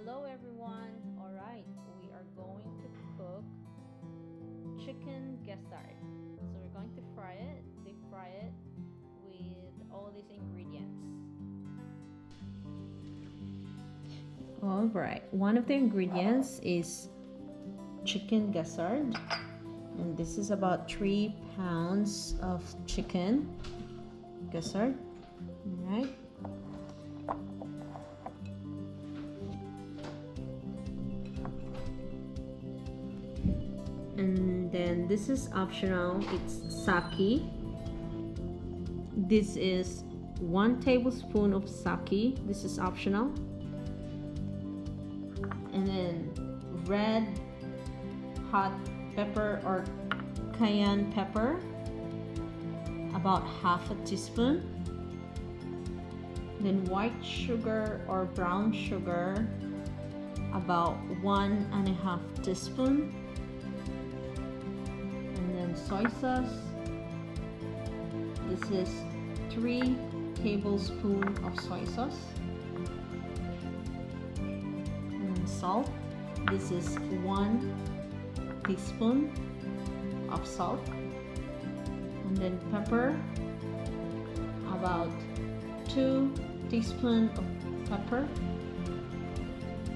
Hello everyone. Alright, we are going to cook chicken gizzard. So we're going to fry it, deep fry it with all these ingredients. Alright, one of the ingredients is chicken gizzard, and this is about 3 pounds of chicken gizzard. Alright. And then this is optional, it's sake. This is 1 tablespoon of sake. This is optional. And then red hot pepper or cayenne pepper, about 1/2 teaspoon. Then white sugar or brown sugar, about 1.5 teaspoon. Soy sauce, this is 3 tablespoons of soy sauce. And salt, this is 1 teaspoon of salt. And then pepper, about 2 teaspoons of pepper.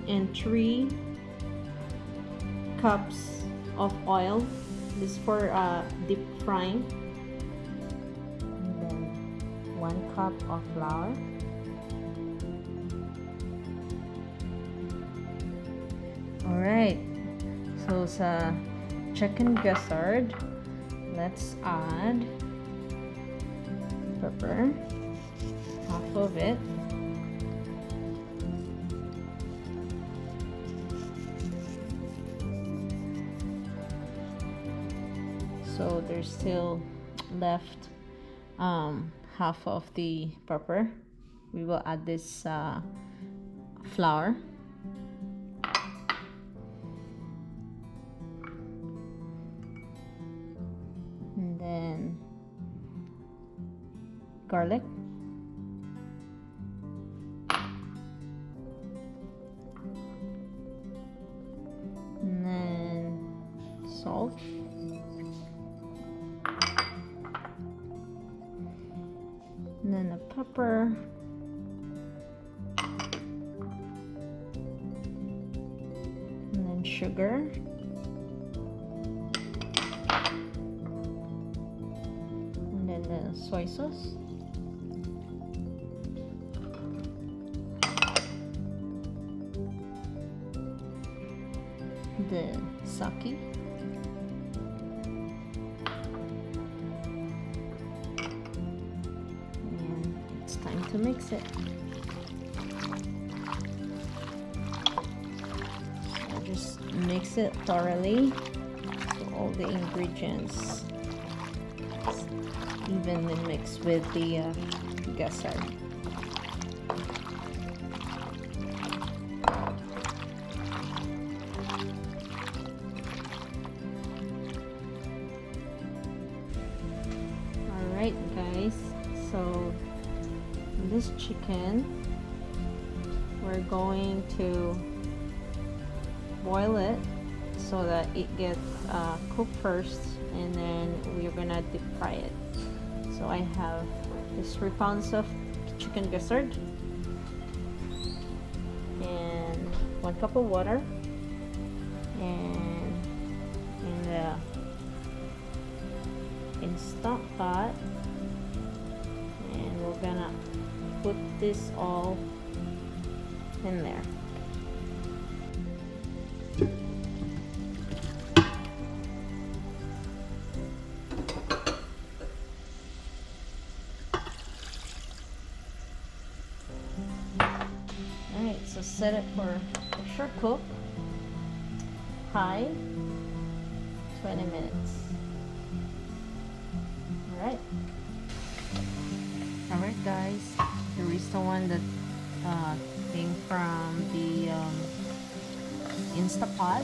And 3 cups of oil. This is for deep frying. And then 1 cup of flour. Alright, so sa chicken gizzard, let's add pepper, half of it. So there's still left half of the pepper. We will add this flour. And then garlic. And then salt. And then the pepper, and then sugar, and then the soy sauce, the sake, time to mix it. So just mix it thoroughly so all the ingredients evenly mixed with the gizzard. Alright guys, so this chicken, we're going to boil it so that it gets cooked first, and then we're gonna deep fry it. So I have this 3 pounds of chicken gizzard and 1 cup of water, and in the instant pot, and we're gonna put this all in there. Alright, so set it for a short cook, high, 20 minutes. Alright guys, here is the one that came from the Instapot,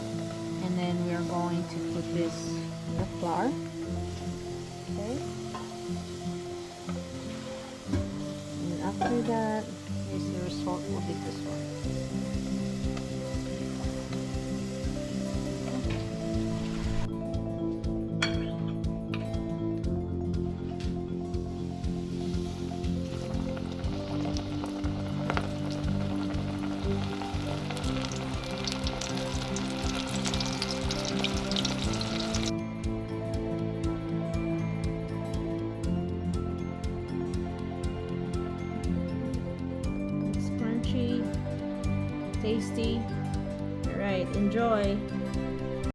and then we are going to put this in the flour. Okay, and after that, here's the result will be this one. tasty. All right, enjoy.